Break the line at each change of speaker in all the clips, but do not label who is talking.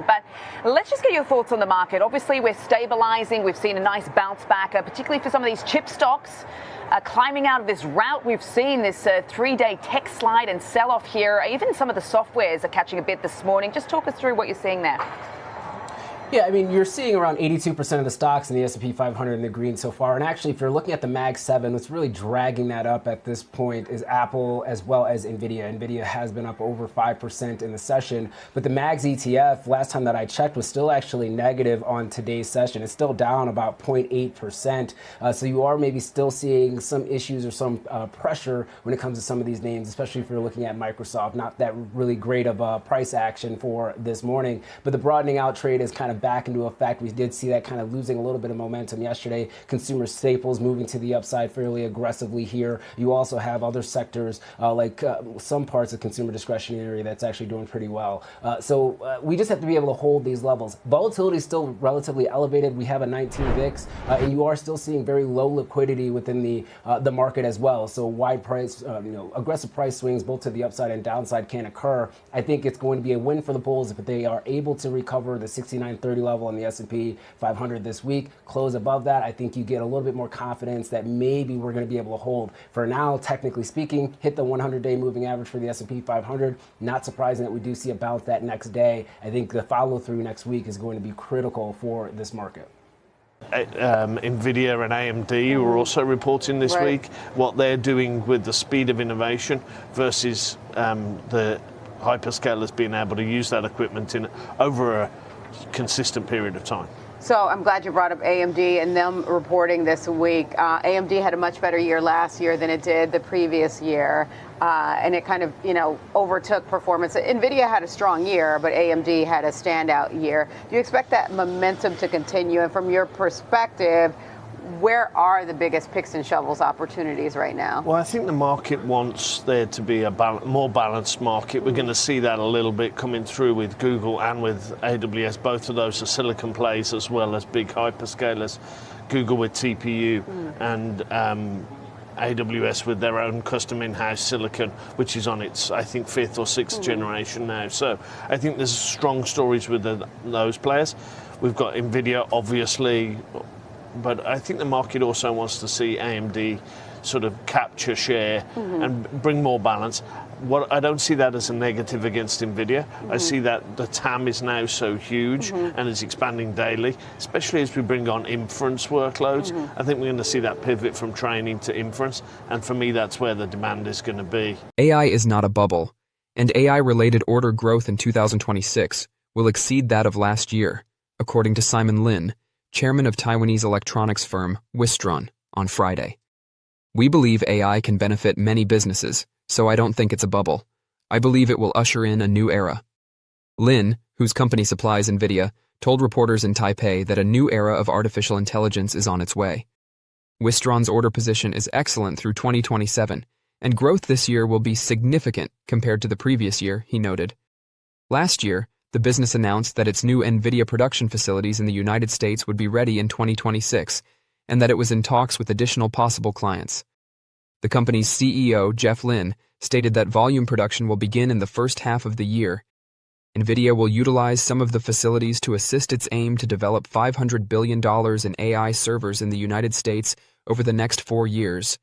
But let's just get your thoughts on the market. Obviously, we're stabilizing. We've seen a nice bounce back, particularly for some of these chip stocks. Climbing out of this route, we've seen this 3-day tech slide and sell-off here. Even some of the softwares are catching a bit this morning. Just talk us through what you're seeing there.
Yeah, I mean, you're seeing around 82% of the stocks in the S&P 500 in the green so far. And actually, if you're looking at the Mag 7, what's really dragging that up at this point is Apple as well as Nvidia. Nvidia has been up over 5% in the session. But the Mags ETF, last time that I checked, was still actually negative on today's session. It's still down about 0.8%. So you are maybe still seeing some issues or some pressure when it comes to some of these names, especially if you're looking at Microsoft. Not that really great of a price action for this morning. But the broadening out trade is kind of back into effect. We did see that kind of losing a little bit of momentum yesterday. Consumer staples moving to the upside fairly aggressively here. You also have other sectors like some parts of consumer discretionary that's actually doing pretty well. So we just have to be able to hold these levels. Volatility is still relatively elevated. We have a 19 VIX, and you are still seeing very low liquidity within the market as well. So wide price, aggressive price swings both to the upside and downside can occur. I think it's going to be a win for the bulls if they are able to recover the 69.30 level on the S&P 500 this week. Close above that, I think you get a little bit more confidence that maybe we're going to be able to hold. For now, technically speaking, hit the 100-day moving average for the S&P 500. Not surprising that we do see a bounce that next day. I think the follow-through next week is going to be critical for this market.
Nvidia and AMD were also reporting this week what they're doing with the speed of innovation versus the hyperscalers being able to use that equipment in over a consistent period of time.
So I'm glad you brought up AMD and them reporting this week. AMD had a much better year last year than it did the previous year. And it kind of, overtook performance. Nvidia had a strong year, but AMD had a standout year. Do you expect that momentum to continue? And from your perspective, where are the biggest picks and shovels opportunities right now?
Well, I think the market wants there to be a more balanced market. We're going to see that a little bit coming through with Google and with AWS. Both of those are silicon plays as well as big hyperscalers. Google with TPU and AWS with their own custom in-house silicon, which is on its, I think, 5th or 6th generation now. So I think there's strong stories with those players. We've got Nvidia, obviously, but I think the market also wants to see AMD sort of capture share and bring more balance. I don't see that as a negative against Nvidia. I see that the TAM is now so huge and is expanding daily, especially as we bring on inference workloads. I think we're going to see that pivot from training to inference, and for me, that's where the demand is going to be.
AI is not a bubble, and AI-related order growth in 2026 will exceed that of last year, according to Simon Lin, chairman of Taiwanese electronics firm Wistron, on Friday. We believe AI can benefit many businesses, so I don't think it's a bubble. I believe it will usher in a new era. Lin, whose company supplies Nvidia, told reporters in Taipei that a new era of artificial intelligence is on its way. Wistron's order position is excellent through 2027, and growth this year will be significant compared to the previous year, he noted. Last year, the business announced that its new Nvidia production facilities in the United States would be ready in 2026, and that it was in talks with additional possible clients. The company's CEO, Jeff Lin, stated that volume production will begin in the first half of the year. Nvidia will utilize some of the facilities to assist its aim to develop $500 billion in AI servers in the United States over the next 4 years.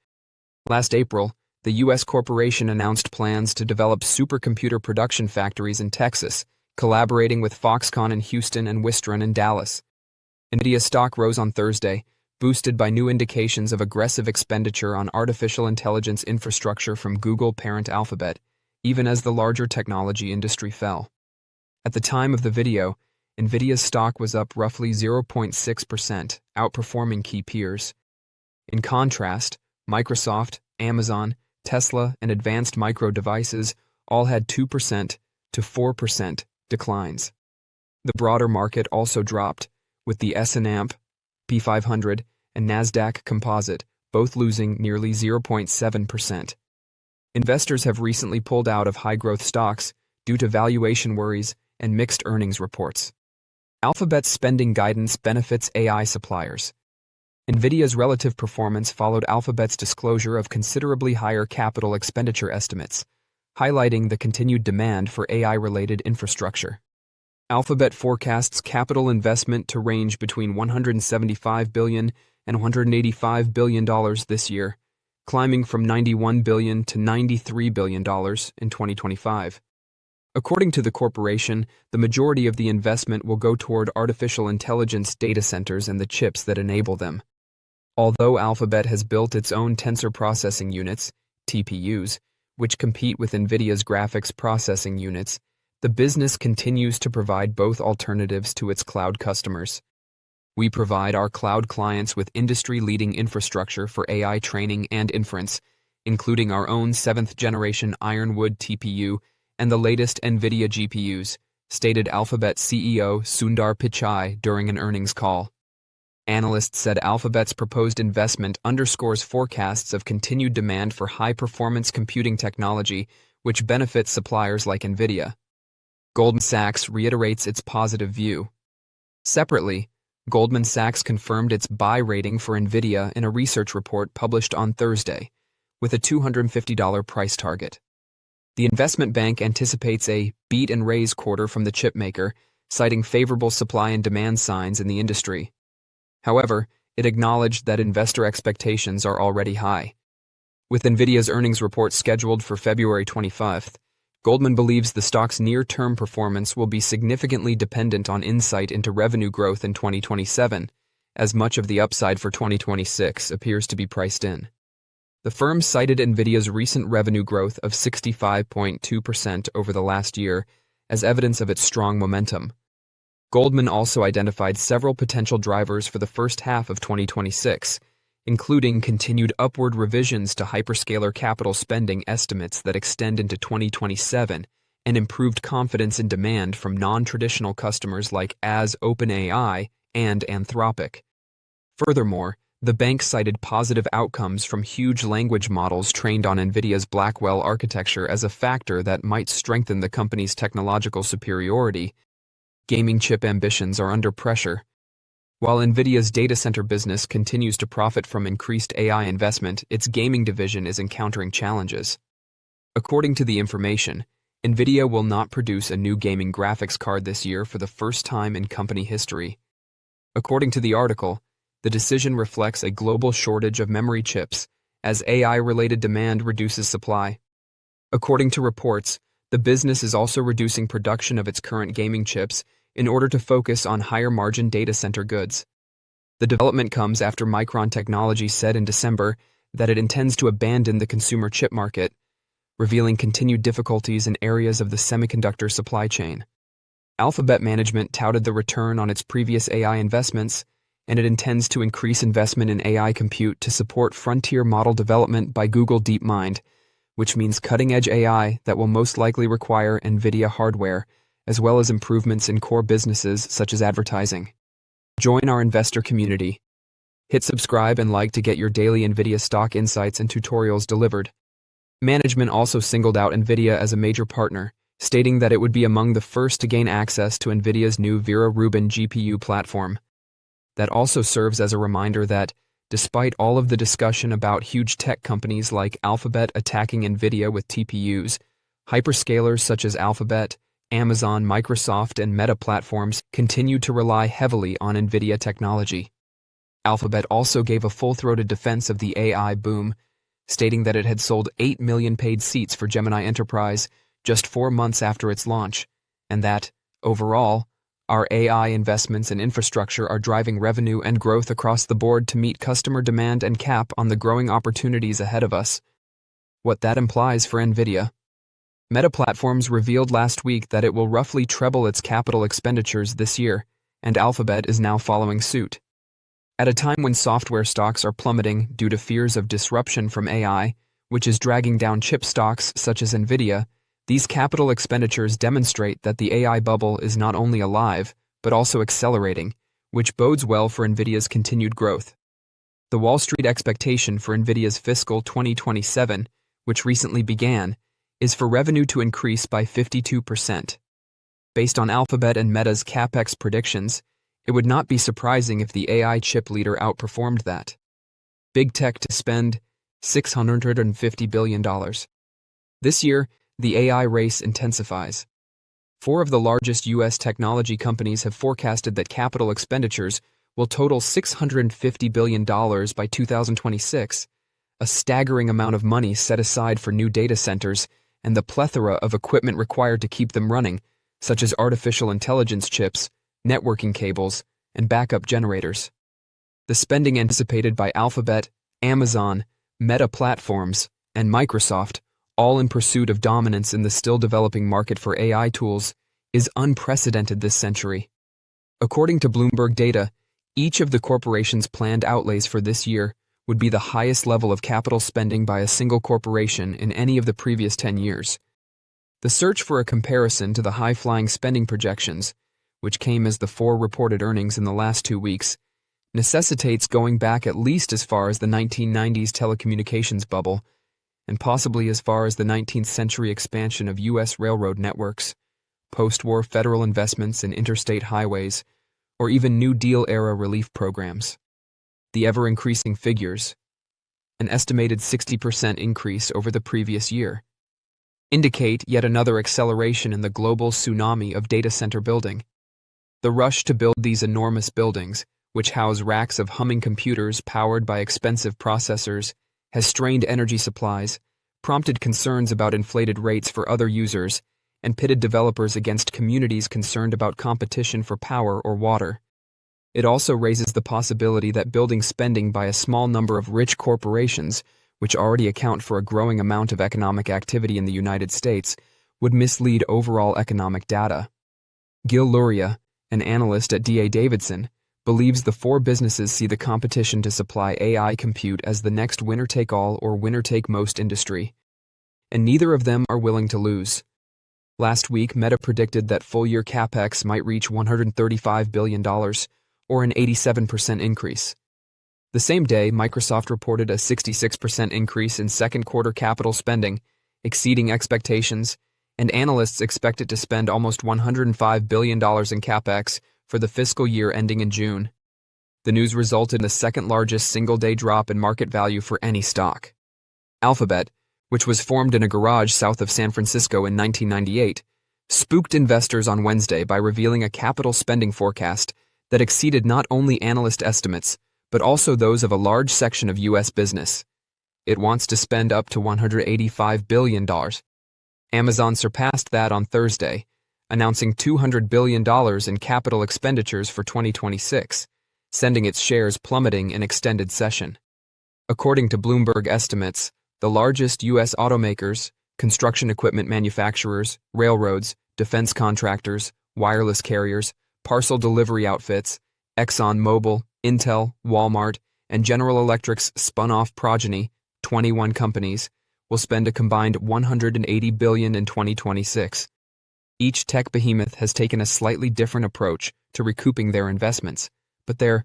Last April, the U.S. corporation announced plans to develop supercomputer production factories in Texas, collaborating with Foxconn in Houston and Wistron in Dallas. Nvidia stock rose on Thursday, boosted by new indications of aggressive expenditure on artificial intelligence infrastructure from Google parent Alphabet, even as the larger technology industry fell. At the time of the video, Nvidia's stock was up roughly 0.6%, outperforming key peers. In contrast, Microsoft, Amazon, Tesla, and Advanced Micro Devices all had 2% to 4% declines. The broader market also dropped, with the S&P 500 and Nasdaq Composite both losing nearly 0.7%. Investors have recently pulled out of high-growth stocks due to valuation worries and mixed earnings reports. Alphabet's spending guidance benefits AI suppliers. Nvidia's relative performance followed Alphabet's disclosure of considerably higher capital expenditure estimates, highlighting the continued demand for AI-related infrastructure. Alphabet forecasts capital investment to range between $175 billion and $185 billion this year, climbing from $91 billion to $93 billion in 2025. According to the corporation, the majority of the investment will go toward artificial intelligence data centers and the chips that enable them. Although Alphabet has built its own tensor processing units, TPUs, which compete with Nvidia's graphics processing units, the business continues to provide both alternatives to its cloud customers. We provide our cloud clients with industry-leading infrastructure for AI training and inference, including our own 7th-generation Ironwood TPU and the latest Nvidia GPUs, stated Alphabet CEO Sundar Pichai during an earnings call. Analysts said Alphabet's proposed investment underscores forecasts of continued demand for high-performance computing technology, which benefits suppliers like Nvidia. Goldman Sachs reiterates its positive view. Separately, Goldman Sachs confirmed its buy rating for Nvidia in a research report published on Thursday, with a $250 price target. The investment bank anticipates a beat-and-raise quarter from the chipmaker, citing favorable supply and demand signs in the industry. However, it acknowledged that investor expectations are already high. With Nvidia's earnings report scheduled for February 25th, Goldman believes the stock's near-term performance will be significantly dependent on insight into revenue growth in 2027, as much of the upside for 2026 appears to be priced in. The firm cited Nvidia's recent revenue growth of 65.2% over the last year as evidence of its strong momentum. Goldman also identified several potential drivers for the first half of 2026, including continued upward revisions to hyperscaler capital spending estimates that extend into 2027 and improved confidence in demand from non-traditional customers like OpenAI and Anthropic. Furthermore, the bank cited positive outcomes from huge language models trained on Nvidia's Blackwell architecture as a factor that might strengthen the company's technological superiority. Gaming chip ambitions are under pressure. While Nvidia's data center business continues to profit from increased AI investment, its gaming division is encountering challenges. According to the information, Nvidia will not produce a new gaming graphics card this year for the first time in company history. According to the article, the decision reflects a global shortage of memory chips as AI-related demand reduces supply. According to reports, the business is also reducing production of its current gaming chips in order to focus on higher-margin data center goods. The development comes after Micron Technology said in December that it intends to abandon the consumer chip market, revealing continued difficulties in areas of the semiconductor supply chain. Alphabet management touted the return on its previous AI investments, and it intends to increase investment in AI compute to support frontier model development by Google DeepMind, which means cutting-edge AI that will most likely require Nvidia hardware, as well as improvements in core businesses such as advertising. Join our investor community. Hit subscribe and like to get your daily Nvidia stock insights and tutorials delivered. Management also singled out Nvidia as a major partner, stating that it would be among the first to gain access to Nvidia's new Vera Rubin GPU platform. That also serves as a reminder that, despite all of the discussion about huge tech companies like Alphabet attacking Nvidia with TPUs, hyperscalers such as Alphabet, Amazon, Microsoft, and Meta platforms continue to rely heavily on Nvidia technology. Alphabet also gave a full-throated defense of the AI boom, stating that it had sold 8 million paid seats for Gemini Enterprise just 4 months after its launch, and that, overall, our AI investments and infrastructure are driving revenue and growth across the board to meet customer demand and cap on the growing opportunities ahead of us. What that implies for Nvidia. Meta Platforms revealed last week that it will roughly treble its capital expenditures this year, and Alphabet is now following suit. At a time when software stocks are plummeting due to fears of disruption from AI, which is dragging down chip stocks such as Nvidia, these capital expenditures demonstrate that the AI bubble is not only alive, but also accelerating, which bodes well for Nvidia's continued growth. The Wall Street expectation for Nvidia's fiscal 2027, which recently began, is for revenue to increase by 52%. Based on Alphabet and Meta's CapEx predictions, it would not be surprising if the AI chip leader outperformed that. Big tech to spend $650 billion. This year, the AI race intensifies. Four of the largest U.S. technology companies have forecasted that capital expenditures will total $650 billion by 2026, a staggering amount of money set aside for new data centers and the plethora of equipment required to keep them running, such as artificial intelligence chips, networking cables, and backup generators. The spending anticipated by Alphabet, Amazon, Meta Platforms, and Microsoft, all in pursuit of dominance in the still developing market for AI tools, is unprecedented this century. According to Bloomberg data, each of the corporations' planned outlays for this year would be the highest level of capital spending by a single corporation in any of the previous 10 years. The search for a comparison to the high-flying spending projections, which came as the four reported earnings in the last 2 weeks, necessitates going back at least as far as the 1990s telecommunications bubble, and possibly as far as the 19th century expansion of U.S. railroad networks, post-war federal investments in interstate highways, or even New Deal-era relief programs. The ever-increasing figures, an estimated 60% increase over the previous year, indicate yet another acceleration in the global tsunami of data center building. The rush to build these enormous buildings, which house racks of humming computers powered by expensive processors, has strained energy supplies, prompted concerns about inflated rates for other users, and pitted developers against communities concerned about competition for power or water. It also raises the possibility that building spending by a small number of rich corporations, which already account for a growing amount of economic activity in the United States, would mislead overall economic data. Gil Luria, an analyst at D.A. Davidson, believes the four businesses see the competition to supply AI compute as the next winner-take-all or winner-take-most industry, and neither of them are willing to lose. Last week, Meta predicted that full-year capex might reach $135 billion, or an 87% increase. The same day, Microsoft reported a 66% increase in second-quarter capital spending, exceeding expectations, and analysts expect it to spend almost $105 billion in capex for the fiscal year ending in June. The news resulted in the second-largest single-day drop in market value for any stock. Alphabet, which was formed in a garage south of San Francisco in 1998, spooked investors on Wednesday by revealing a capital spending forecast that exceeded not only analyst estimates, but also those of a large section of U.S. business. It wants to spend up to $185 billion. Amazon surpassed that on Thursday, announcing $200 billion in capital expenditures for 2026, sending its shares plummeting in extended session. According to Bloomberg estimates, the largest U.S. automakers, construction equipment manufacturers, railroads, defense contractors, wireless carriers, parcel delivery outfits, ExxonMobil, Intel, Walmart, and General Electric's spun-off progeny, 21 companies, will spend a combined $180 billion in 2026. Each tech behemoth has taken a slightly different approach to recouping their investments, but their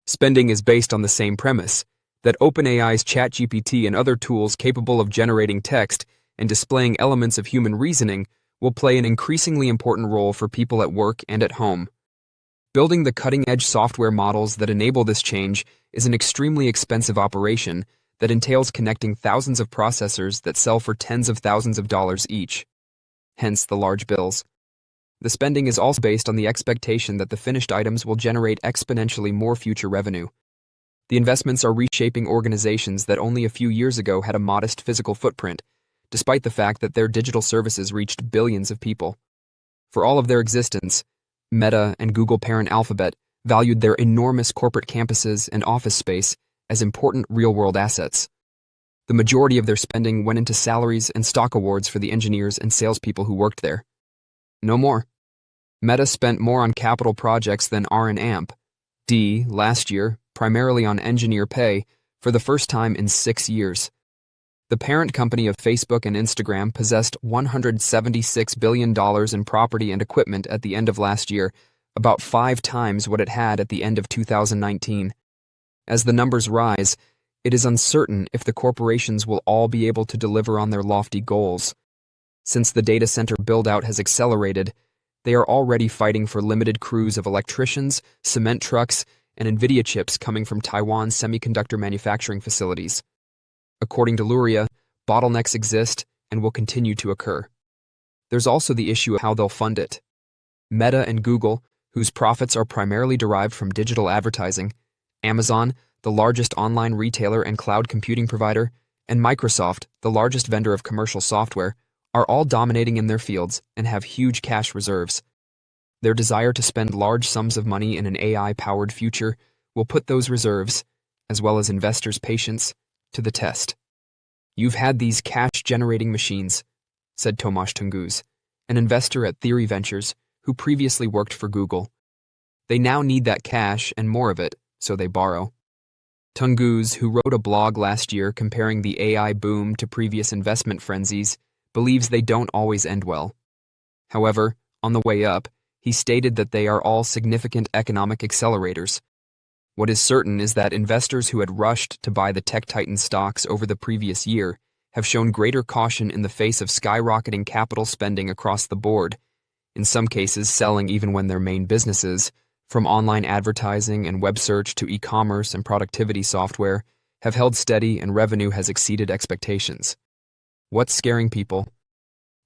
spending is based on the same premise, that OpenAI's ChatGPT and other tools capable of generating text and displaying elements of human reasoning will play an increasingly important role for people at work and at home. Building the cutting-edge software models that enable this change is an extremely expensive operation that entails connecting thousands of processors that sell for tens of thousands of dollars each. Hence the large bills. The spending is also based on the expectation that the finished items will generate exponentially more future revenue. The investments are reshaping organizations that only a few years ago had a modest physical footprint, despite the fact that their digital services reached billions of people. For all of their existence, Meta and Google parent Alphabet valued their enormous corporate campuses and office space as important real-world assets. The majority of their spending went into salaries and stock awards for the engineers and salespeople who worked there. No more. Meta spent more on capital projects than R&D last year, primarily on engineer pay, for the first time in 6 years. The parent company of Facebook and Instagram possessed $176 billion in property and equipment at the end of last year, about 5 times what it had at the end of 2019. As the numbers rise, it is uncertain if the corporations will all be able to deliver on their lofty goals. Since the data center build-out has accelerated, they are already fighting for limited crews of electricians, cement trucks, and Nvidia chips coming from Taiwan's semiconductor manufacturing facilities. According to Luria, bottlenecks exist and will continue to occur. there's also the issue of how they'll fund it. Meta and Google, whose profits are primarily derived from digital advertising, Amazon, the largest online retailer and cloud computing provider, and Microsoft, the largest vendor of commercial software, are all dominating in their fields and have huge cash reserves. Their desire to spend large sums of money in an AI-powered future will put those reserves, as well as investors' patience, to the test. "You've had these cash-generating machines," said Tomasz Tunguz, an investor at Theory Ventures who previously worked for Google. "They now need that cash and more of it, so they borrow." Tunguz, who wrote a blog last year comparing the AI boom to previous investment frenzies, believes they don't always end well. However, on the way up, he stated that they are all significant economic accelerators. What is certain is that investors who had rushed to buy the tech titan stocks over the previous year have shown greater caution in the face of skyrocketing capital spending across the board, in some cases selling even when their main businesses, from online advertising and web search to e-commerce and productivity software, have held steady and revenue has exceeded expectations. What's scaring people?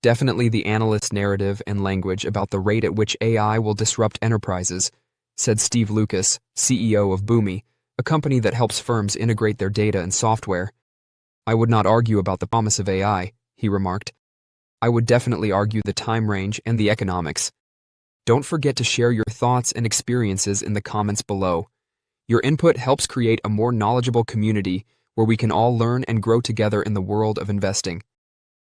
Definitely the analyst narrative and language about the rate at which AI will disrupt enterprises, said Steve Lucas, CEO of Boomi, a company that helps firms integrate their data and software. "I would not argue about the promise of AI," he remarked. "I would definitely argue the time range and the economics." Don't forget to share your thoughts and experiences in the comments below. Your input helps create a more knowledgeable community where we can all learn and grow together in the world of investing.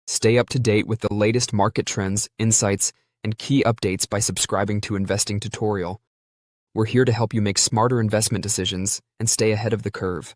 Stay up to date with the latest market trends, insights, and key updates by subscribing to Investing Tutorial. We're here to help you make smarter investment decisions and stay ahead of the curve.